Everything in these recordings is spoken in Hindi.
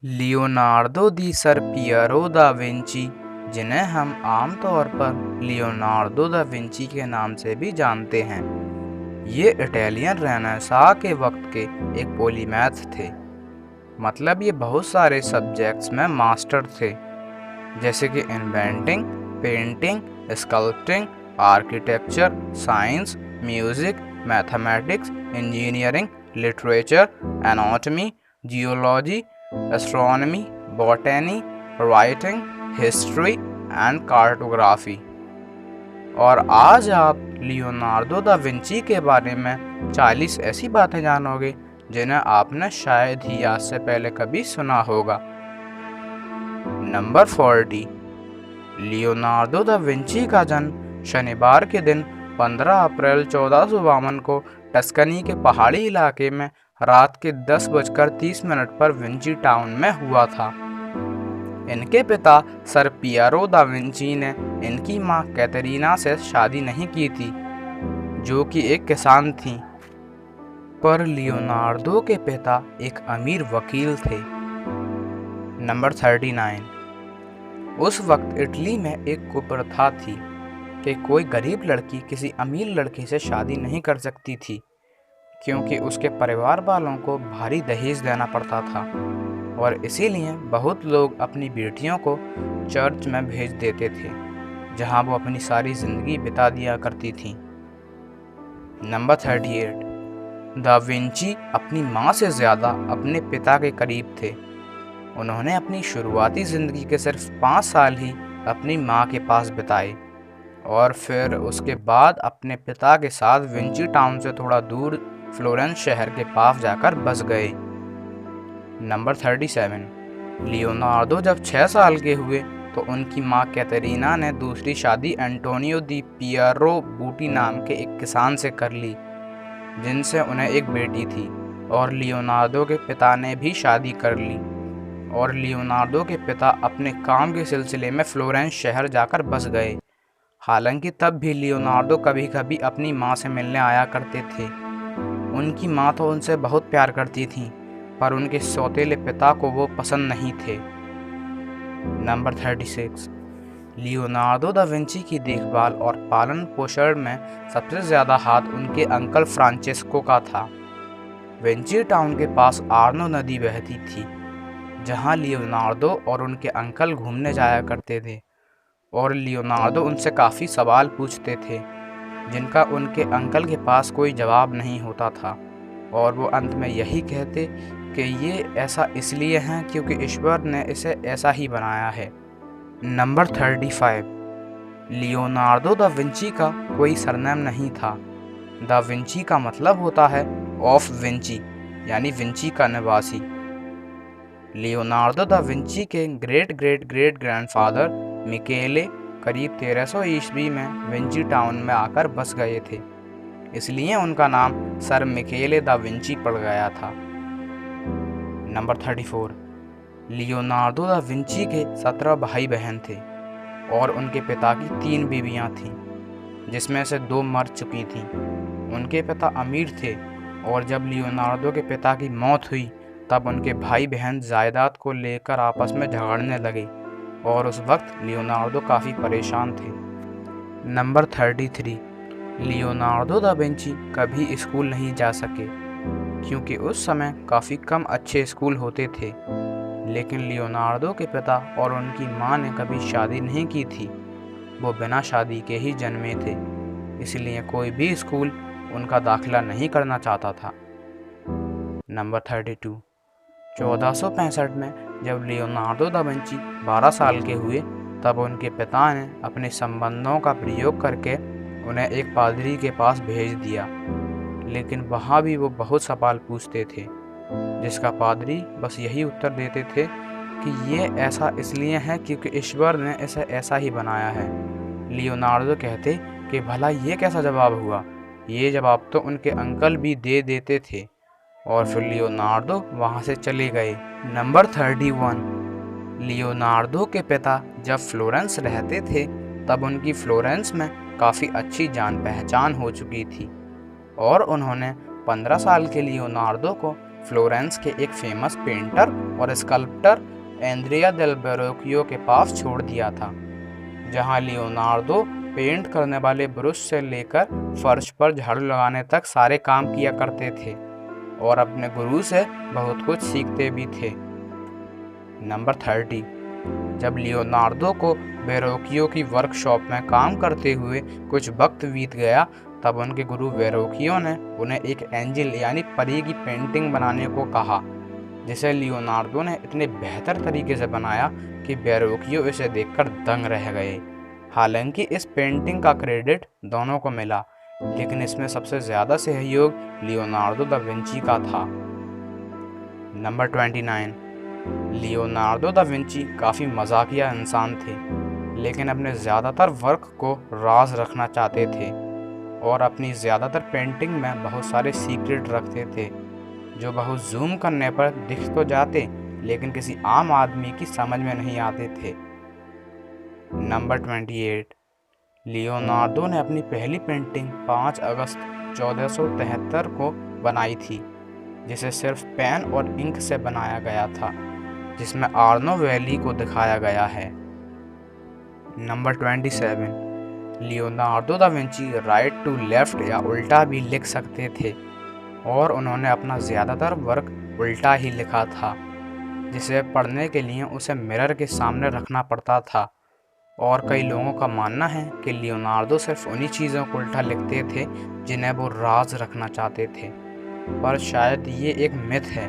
लियोनार्दो दी सर पियरो दा विंची, जिन्हें हम आमतौर पर लियोनार्दो दा विंची के नाम से भी जानते हैं, ये इटालियन रेनेसां के वक्त के एक पॉलीमैथ थे। मतलब ये बहुत सारे सब्जेक्ट्स में मास्टर थे, जैसे कि inventing, painting, sculpting, architecture, science, music, mathematics, engineering, literature, anatomy, geology, astronomy, botany, writing, history and cartography. और आज आप लियोनार्दो दा विंची के बारे में 40 ऐसी बातें जानोगे जिन्हें आपने शायद ही आज से पहले कभी सुना होगा। नंबर 40। लियोनार्दो दा विंची का जन्म शनिवार के दिन 15 अप्रैल 1452 को टस्कनी के पहाड़ी इलाके में रात के 10:30 पर विंची टाउन में हुआ था। इनके पिता सर पियरो दा विंची ने इनकी मां कैटरीना से शादी नहीं की थी, जो कि एक किसान थी, पर लियोनार्दो के पिता एक अमीर वकील थे। नंबर 39। उस वक्त इटली में एक कुप्रथा थी कि कोई गरीब लड़की किसी अमीर लड़के से शादी नहीं कर सकती थी, क्योंकि उसके परिवार वालों को भारी दहेज देना पड़ता था, और इसीलिए बहुत लोग अपनी बेटियों को चर्च में भेज देते थे, जहां वो अपनी सारी जिंदगी बिता दिया करती थीं। नंबर 38। दा विंची अपनी मां से ज़्यादा अपने पिता के करीब थे। उन्होंने अपनी शुरुआती ज़िंदगी के सिर्फ 5 साल ही अपनी मां के पास बिताए, और फिर उसके बाद अपने पिता के साथ विंची टाउन से थोड़ा दूर फ्लोरेंस शहर के पास जाकर बस गए। नंबर 37। लियोनार्दो जब 6 साल के हुए तो उनकी मां कैटरीना ने दूसरी शादी एंटोनियो दी पियरो बूटी नाम के एक किसान से कर ली, जिनसे उन्हें एक बेटी थी, और लियोनार्दो के पिता ने भी शादी कर ली, और लियोनार्दो के पिता अपने काम के सिलसिले में फ्लोरेंस शहर जाकर बस गए। हालांकि तब भी लियोनार्दो कभी कभी अपनी मां से मिलने आया करते थे। उनकी मां तो उनसे बहुत प्यार करती थी, पर उनके सौतेले पिता को वो पसंद नहीं थे। नंबर 36। लियोनार्दो दा विंची की देखभाल और पालन पोषण में सबसे ज़्यादा हाथ उनके अंकल फ्रांचेस्को का था। विंची टाउन के पास आर्नो नदी बहती थी, जहां लियोनार्दो और उनके अंकल घूमने जाया करते थे, और लियोनार्दो उनसे काफ़ी सवाल पूछते थे, जिनका उनके अंकल के पास कोई जवाब नहीं होता था, और वो अंत में यही कहते कि ये ऐसा इसलिए है क्योंकि ईश्वर ने इसे ऐसा ही बनाया है। नंबर 35। लियोनार्दो दा विंची का कोई सरनेम नहीं था। दा विंची का मतलब होता है ऑफ विंची, यानी विंची का निवासी। लियोनार्दो दा विंची के ग्रेट ग्रेट ग्रेट ग्रैंडफादर मिकेले करीब 1300 ईस्वी में विंची टाउन में आकर बस गए थे, इसलिए उनका नाम सर मिकेले दा विंची पड़ गया था। नंबर 34। लियोनार्दो दा विंची के 17 भाई बहन थे, और उनके पिता की 3 बीवियां थीं, जिसमें से 2 मर चुकी थीं। उनके पिता अमीर थे, और जब लियोनार्दो के पिता की मौत हुई तब उनके भाई बहन जायदाद को लेकर आपस में झगड़ने लगे, और उस वक्त लियोनार्दो काफ़ी परेशान थे। नंबर 33। लियोनार्दो दा विंची कभी स्कूल नहीं जा सके, क्योंकि उस समय काफ़ी कम अच्छे स्कूल होते थे। लेकिन लियोनार्दो के पिता और उनकी मां ने कभी शादी नहीं की थी, वो बिना शादी के ही जन्मे थे, इसलिए कोई भी स्कूल उनका दाखिला नहीं करना चाहता था। नंबर 32। 1465 में जब लियोनार्दो दा विंची 12 साल के हुए, तब उनके पिता ने अपने संबंधों का प्रयोग करके उन्हें एक पादरी के पास भेज दिया, लेकिन वहाँ भी वो बहुत सवाल पूछते थे, जिसका पादरी बस यही उत्तर देते थे कि ये ऐसा इसलिए है क्योंकि ईश्वर ने इसे ऐसा ही बनाया है। लियोनार्दो कहते कि भला ये कैसा जवाब हुआ। ये जवाब तो उनके अंकल भी दे देते थे, और फिर लियोनार्दो वहाँ से चले गए। नंबर 31। लियोनार्दो के पिता जब फ्लोरेंस रहते थे, तब उनकी फ्लोरेंस में काफ़ी अच्छी जान पहचान हो चुकी थी, और उन्होंने 15 साल के लियोनार्दो को फ्लोरेंस के एक फेमस पेंटर और स्कल्प्टर एंड्रिया डेल वेरोकियो के पास छोड़ दिया था, जहां लियोनार्डो पेंट करने वाले ब्रश से लेकर फर्श पर झाड़ू लगाने तक सारे काम किया करते थे और अपने गुरु से बहुत कुछ सीखते भी थे। नंबर 30। जब लियोनार्डो को वेरोकियो की वर्कशॉप में काम करते हुए कुछ वक्त बीत गया, तब उनके गुरु वेरोकियो ने उन्हें एक एंजल यानी परी की पेंटिंग बनाने को कहा, जिसे लियोनार्डो ने इतने बेहतर तरीके से बनाया कि वेरोकियो इसे देखकर दंग रह गए। हालांकि इस पेंटिंग का क्रेडिट दोनों को मिला, लेकिन इसमें सबसे ज़्यादा सहयोग लियोनार्डो दा विंची का था। नंबर 29। लियोनार्डो दा विंची काफ़ी मजाकिया इंसान थे, लेकिन अपने ज़्यादातर वर्क को राज रखना चाहते थे और अपनी ज़्यादातर पेंटिंग में बहुत सारे सीक्रेट रखते थे, जो बहुत जूम करने पर दिख तो जाते, लेकिन किसी आम आदमी की समझ में नहीं आते थे। नंबर 28। लियोनार्डो ने अपनी पहली पेंटिंग 5 अगस्त 1473 को बनाई थी, जिसे सिर्फ पेन और इंक से बनाया गया था, जिसमें आर्नो वैली को दिखाया गया है। Number 27। Leonardo da Vinci right to left या उल्टा भी लिख सकते थे और उन्होंने अपना ज़्यादातर वर्क उल्टा ही लिखा था, जिसे पढ़ने के लिए उसे मिरर के सामने रखना पड़ता था। और कई लोगों का मानना है कि लियोनार्डो सिर्फ उन्हीं चीज़ों को उल्टा लिखते थे जिन्हें वो राज रखना चाहते थे, पर शायद ये एक मिथ है,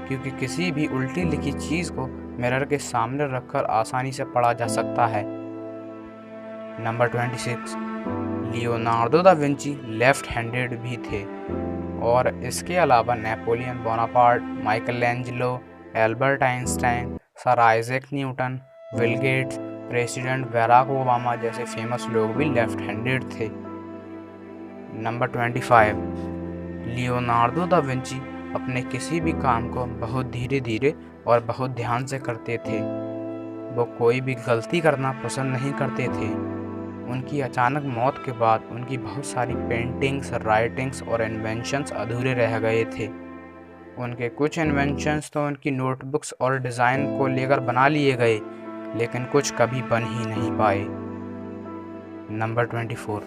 क्योंकि किसी भी उल्टी लिखी चीज़ को मिरर के सामने रखकर आसानी से पढ़ा जा सकता है। Number 26। Leonardo da Vinci left handed भी थे और इसके अलावा Napoleon Bonaparte, Michelangelo, Albert Einstein, sir Isaac Newton, Bill Gates, president Barack Obama जैसे फेमस लोग भी लेफ्ट हैंडेड थे। नंबर 25। लियोनार्डो दा विंची अपने किसी भी काम को बहुत धीरे धीरे और बहुत ध्यान से करते थे। वो कोई भी गलती करना पसंद नहीं करते थे। उनकी अचानक मौत के बाद उनकी बहुत सारी पेंटिंग्स, राइटिंग्स और इन्वेंशंस अधूरे रह गए थे। उनके कुछ इन्वेंशंस तो उनकी नोटबुक्स और डिज़ाइन को लेकर बना लिए गए, लेकिन कुछ कभी बन ही नहीं पाए। नंबर 24।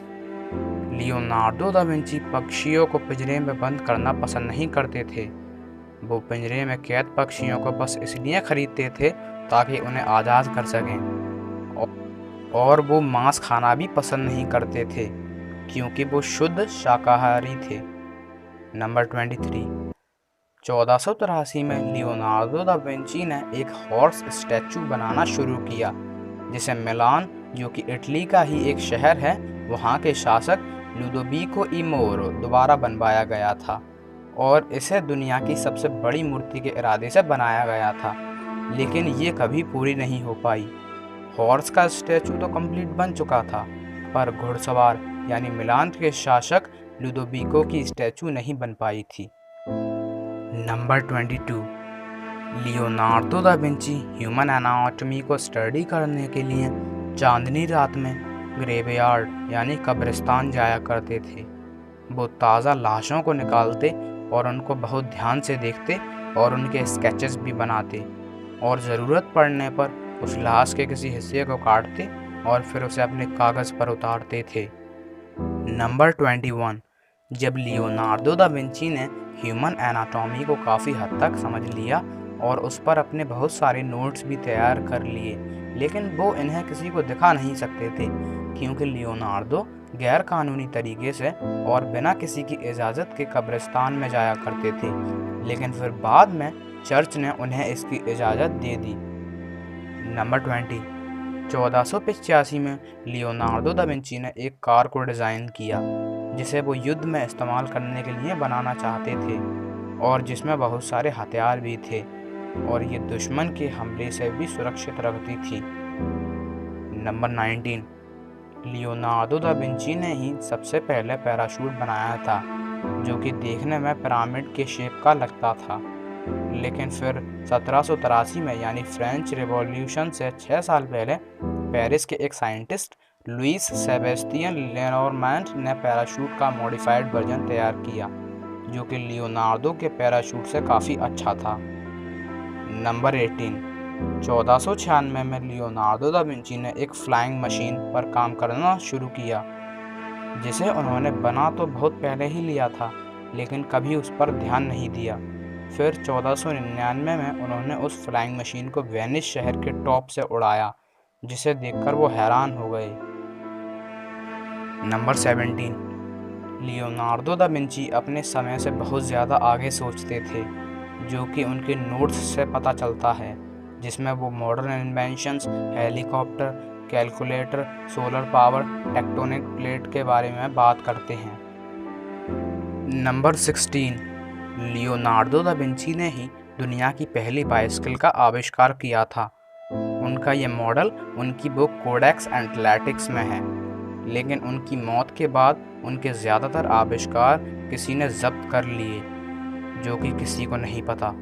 लियोनार्डो दा विंची पक्षियों को पिंजरे में बंद करना पसंद नहीं करते थे। वो पिंजरे में कैद पक्षियों को बस इसलिए खरीदते थे ताकि उन्हें आज़ाद कर सकें, और वो मांस खाना भी पसंद नहीं करते थे क्योंकि वो शुद्ध शाकाहारी थे। नंबर 23। 1483 में लियोनार्डो दा विंची ने एक हॉर्स स्टैचू बनाना शुरू किया, जिसे मिलान, जो कि इटली का ही एक शहर है, वहाँ के शासक लुडोविको ई मोरो दोबारा बनवाया गया था और इसे दुनिया की सबसे बड़ी मूर्ति के इरादे से बनाया गया था, लेकिन ये कभी पूरी नहीं हो पाई। हॉर्स का स्टैचू तो कंप्लीट बन चुका था, पर घुड़सवार यानी मिलान के शासक लुडोविको की स्टैचू नहीं बन पाई थी। Number 22। Leonardo da Vinci human anatomy को स्टडी करने के लिए चांदनी रात में ग्रेवयार्ड यानी कब्रिस्तान जाया करते थे। वो ताज़ा लाशों को निकालते और उनको बहुत ध्यान से देखते और उनके स्केचेस भी बनाते, और ज़रूरत पड़ने पर उस लाश के किसी हिस्से को काटते और फिर उसे अपने कागज़ पर उतारते थे। नंबर 21। जब लियोनार्डो दा विंची ने ह्यूमन एनाटॉमी को काफ़ी हद तक समझ लिया और उस पर अपने बहुत सारे नोट्स भी तैयार कर लिए, लेकिन वो इन्हें किसी को दिखा नहीं सकते थे क्योंकि लियोनार्डो गैर कानूनी तरीके से और बिना किसी की इजाज़त के कब्रिस्तान में जाया करते थे, लेकिन फिर बाद में चर्च ने उन्हें इसकी इजाज़त दे दी। नंबर 20। 1485 में लियोनार्डो दा विंची ने एक कार को डिज़ाइन किया जिसे वो युद्ध में इस्तेमाल करने के लिए बनाना चाहते थे और जिसमें बहुत सारे हथियार भी थे और ये दुश्मन के हमले से भी सुरक्षित रखती थी। नंबर 19। लियोनार्डो दा विंची ने ही सबसे पहले पैराशूट बनाया था, जो कि देखने में पिरामिड के शेप का लगता था, लेकिन फिर 1783 में यानी फ्रेंच रिवॉल्यूशन से 6 साल पहले पेरिस के एक साइंटिस्ट लुईस सेबेस्टियन लेनोर्मेंट ने पैराशूट का मॉडिफाइड वर्जन तैयार किया जो कि लियोनार्डो के पैराशूट से काफ़ी अच्छा था। नंबर 18, 1496 में लियोनार्डो दा विंची ने एक फ्लाइंग मशीन पर काम करना शुरू किया, जिसे उन्होंने बना तो बहुत पहले ही लिया था, लेकिन कभी उस पर ध्यान नहीं दिया। फिर 1499 में उन्होंने उस फ्लाइंग मशीन को वेनिस शहर के टॉप से उड़ाया, जिसे देखकर वो हैरान हो गए। नंबर 17, लियोनार्डो दा विंची अपने समय से बहुत ज़्यादा आगे सोचते थे, जो कि उनके नोट्स से पता चलता है, जिसमें वो modern inventions, helicopter, calculator, solar power, tectonic plate के बारे में बात करते हैं। नंबर 16, लियोनार्डो दा विंची ने ही दुनिया की पहली बाइसिकल का आविष्कार किया था। उनका ये मॉडल उनकी बुक कोडेक्स एटलांटिकस में है, लेकिन उनकी मौत के बाद उनके ज़्यादातर आविष्कार किसी ने जब्त कर लिए, जो कि किसी को नहीं पता।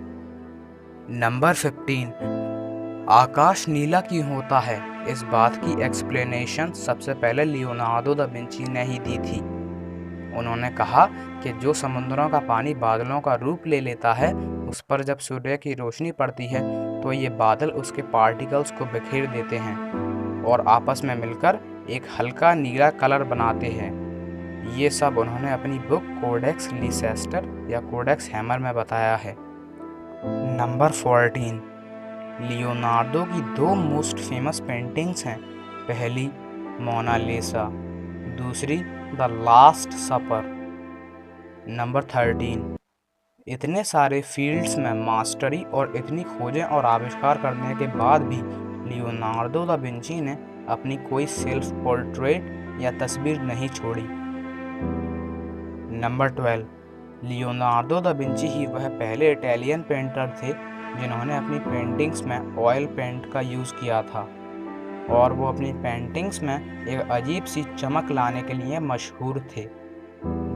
नंबर 15, आकाश नीला क्यों होता है, इस बात की एक्सप्लेनेशन सबसे पहले लियोनार्डो दा विंची ने ही दी थी। उन्होंने कहा कि जो समुद्रों का पानी बादलों का रूप ले लेता है, उस पर जब सूर्य की रोशनी पड़ती है तो ये बादल उसके पार्टिकल्स को बिखेर देते हैं और आपस में मिलकर एक हल्का नीला कलर बनाते हैं। ये सब उन्होंने अपनी बुक कोडेक्स लीसेस्टर या कोडेक्स हैमर में बताया है। नंबर 14, लियोनार्डो की दो मोस्ट फेमस पेंटिंग्स हैं। पहली मोनालिसा, दूसरी द लास्ट सपर। नंबर 13, इतने सारे फील्ड्स में मास्टरी और इतनी खोजें और आविष्कार करने के बाद भी लियोनार्डो दा विंची ने अपनी कोई सेल्फ पोर्ट्रेट या तस्वीर नहीं छोड़ी। नंबर 12, लियोनार्डो दा विंची ही वह पहले इटालियन पेंटर थे जिन्होंने अपनी पेंटिंग्स में ऑयल पेंट का यूज़ किया था, और वो अपनी पेंटिंग्स में एक अजीब सी चमक लाने के लिए मशहूर थे,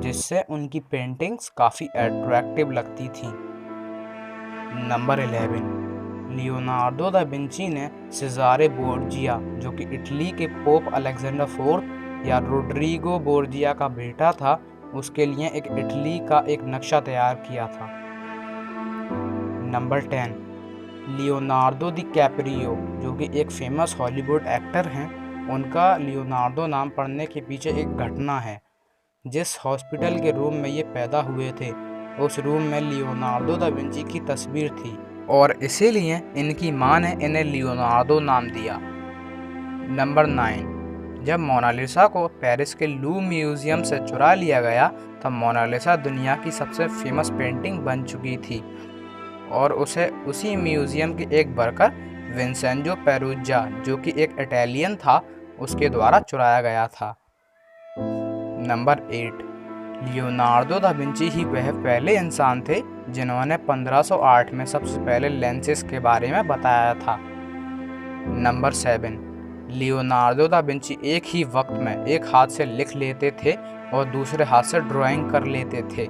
जिससे उनकी पेंटिंग्स काफ़ी अट्रैक्टिव लगती थीं। नंबर 11, लियोनार्डो दा विंची ने सेज़ारे बोर्जिया, जो कि इटली के पोप अलेक्जेंडर IV या रोड्रिगो बोर्जिया का बेटा था, उसके लिए एक इटली का एक नक्शा तैयार किया था। नंबर 10, लियोनार्डो दी कैप्रियो, जो कि एक फेमस हॉलीवुड एक्टर हैं, उनका लियोनार्डो नाम पड़ने के पीछे एक घटना है। जिस हॉस्पिटल के रूम में ये पैदा हुए थे, उस रूम में लियोनार्डो दा विंची की तस्वीर थी, और इसीलिए इनकी मां ने इन्हें लियोनार्डो नाम दिया। नंबर 9, जब मोनालिसा को पेरिस के लूव्र म्यूजियम से चुरा लिया गया, तब मोनालिसा दुनिया की सबसे फेमस पेंटिंग बन चुकी थी, और उसे उसी म्यूजियम के एक वर्कर विंसेंजो पेरुज्जा, जो कि एक इटालियन था, उसके द्वारा चुराया गया था। नंबर 8, लियोनार्डो दा विंची ही वह पहले इंसान थे जिन्होंने 1508 में सबसे पहले लेंसेज के बारे में बताया था। नंबर 7, लियोनार्डो दा विंची एक ही वक्त में एक हाथ से लिख लेते थे और दूसरे हाथ से ड्राइंग कर लेते थे।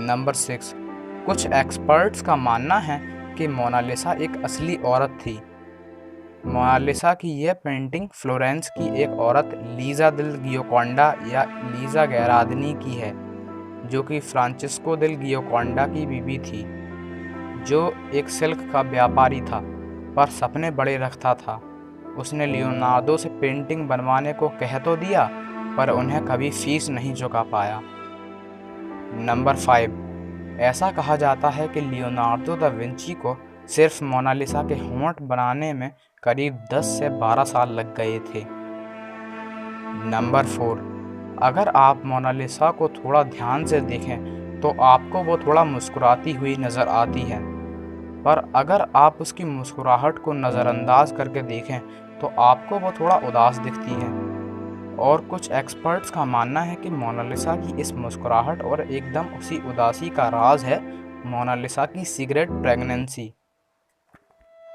नंबर 6, कुछ एक्सपर्ट्स का मानना है कि मोनालिसा एक असली औरत थी। मोनालिसा की यह पेंटिंग फ्लोरेंस की एक औरत लीज़ा दिल गियोकोंडा या लीज़ा गैरादनी की है, जो कि फ्रांसिस्को दिल गियोकोंडा की बीवी थी, जो एक सिल्क का व्यापारी था पर सपने बड़े रखता था। उसने लियोनार्डो से पेंटिंग बनवाने को कह तो दिया, पर उन्हें कभी फीस नहीं चुका पाया। नंबर 5, ऐसा कहा जाता है कि लियोनार्डो दा विंची को सिर्फ मोनालिसा के होंठ बनाने में करीब 10 से 12 साल लग गए थे। नंबर 4, अगर आप मोनालिसा को थोड़ा ध्यान से देखें तो आपको वो थोड़ा मुस्कुराती हुई नज़र आती है, पर अगर आप उसकी मुस्कुराहट को नज़रअंदाज करके देखें तो आपको वो थोड़ा उदास दिखती है। और कुछ एक्सपर्ट्स का मानना है कि मोनालिसा की इस मुस्कुराहट और एकदम उसी उदासी का राज है मोनालिसा की सिगरेट प्रेगनेंसी।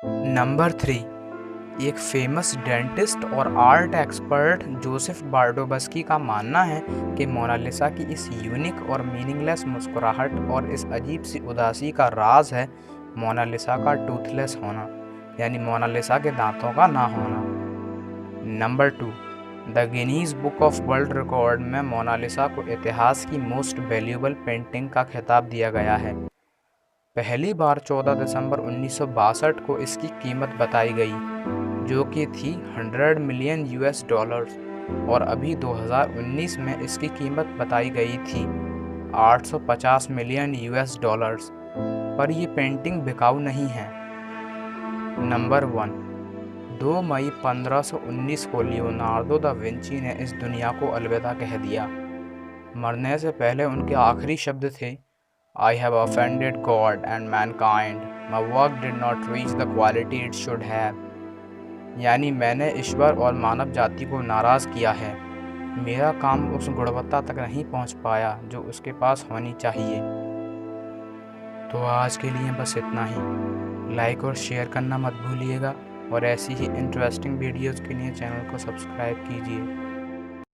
नंबर 3, एक फेमस डेंटिस्ट और आर्ट एक्सपर्ट जोसेफ बार्डोबस्की का मानना है कि मोनालिसा की इस यूनिक और मीनिंगलेस मुस्कुराहट और इस अजीब सी उदासी का राज है मोनालिसा का टूथलेस होना, यानी मोनालिसा के दांतों का ना होना। Number 2, the Guinness book of world record में मोनालिसा को इतिहास की मोस्ट वैल्यूएबल पेंटिंग का खिताब दिया गया है। पहली बार 14 दिसंबर 1962 को इसकी कीमत बताई गई, जो कि थी $100 मिलियन और अभी 2019 में इसकी कीमत बताई गई थी $850 मिलियन। पर ये पेंटिंग बिकाऊ नहीं है। नंबर 1, 2 मई 1519 को लियोनार्डो दा विंची ने इस दुनिया को अलविदा कह दिया। मरने से पहले उनके आखिरी शब्द थे, I have offended God and mankind. My work did not reach the quality it should have. यानी मैंने ईश्वर और मानव जाति को नाराज़ किया है। मेरा काम उस गुणवत्ता तक नहीं पहुंच पाया जो उसके पास होनी चाहिए। तो आज के लिए बस इतना ही। लाइक और शेयर करना मत भूलिएगा और ऐसी ही इंटरेस्टिंग वीडियोज़ के लिए चैनल को सब्सक्राइब कीजिए।